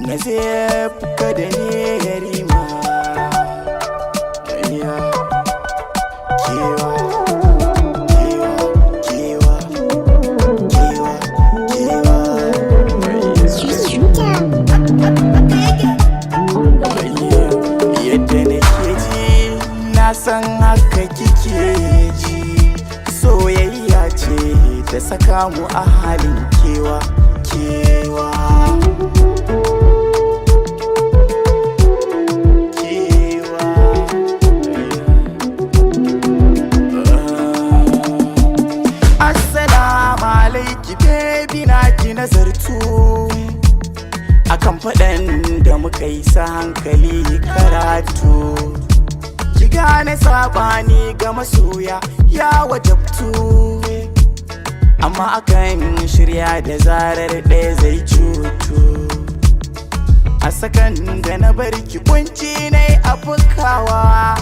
na zai fuka da ne yarima. Kewa, kewa, kewa, kewa, kewa, yadda nake ji na san haka kike ji. Soyayya ce ta saka mu a halin kewa, kewa. Baby na ki nazartu akan faɗan da muka yi sa hankali karatu. Ki gane sabani ga masoya ya wajabtu, amma akan shirya da zarar ɗaya zai cutu. A sakan da na bar ki kunci na yi abukawa,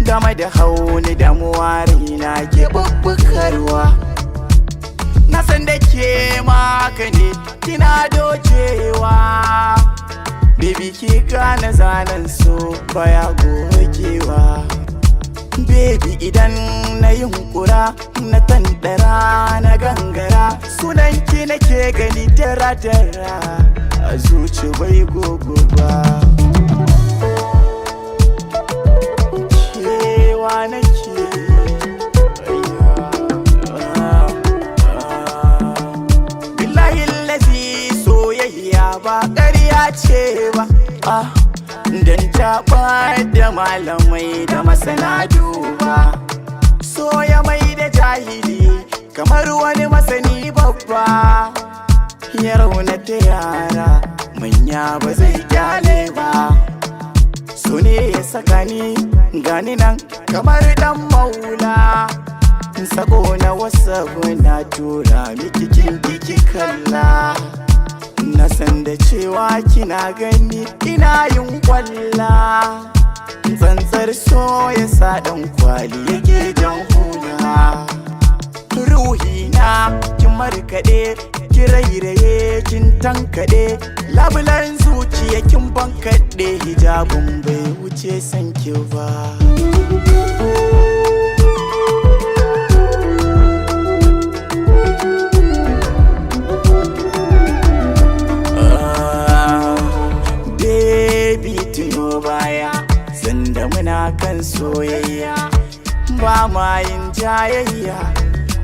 game da hauni damuwa raina ke bubbukarwa. Na san da ke maka ne kina dojewa, baby ki gane zanen so baya gogewa. Baby idan na yunkura na tandara na gangara, sunan ki nake gani dara-dara a zuci bai gogo ba. Kewa nake ba ƙarya ce ba, don taɓa da malamai da masana duba. Soya mai da jahili kamar wani masani babba, ya raunata yara manya ba zai kyale ba. So ne ya saka ni gani nan kamar dan maula, sako na wasa na tura miki kin kiki kalla. Na san da cewa kina gani ina yin kwalla, tsantsar so ya sa ɗan kwali yake jan hula. Ruhina kin markaɗe, ki rairaye kin tankaɗe, labulan zuciya kin bankaɗe, hijabin bai wuce sanki ba. Baya sanda muna kan soyayya ba ma yin jayayya,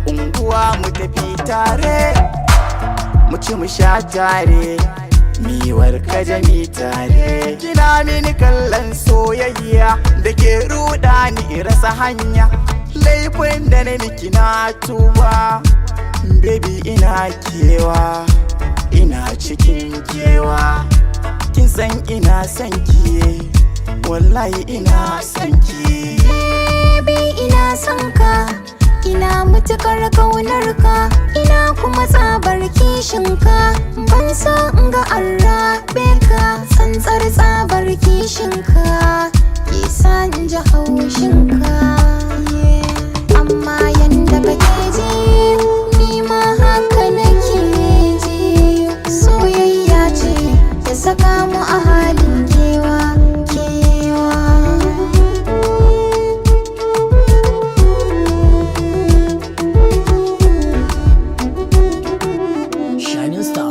unguwa mu tafi tare, mu ci mu sha tare, miwar kajami tare. Kina mini kallon soyayya da ke ruɗa ni rasa hanya, laifin da na miki na tuba. Baby ina kewa, ina cikin kewa, kin san ina son ki, wallahi ina son ki. Baby ina son ka, ina mutukar kaunar ka, ina kuma tsabar kishin ka. Ban so in ga an rabe ka, tsantsar tsabar kishin ka ke sa in ji haushin ka. Amma yanda kake ji ni ma haka nake ji. Soyayya ce ta saka mu a halin kewa, kewa. Shining Star.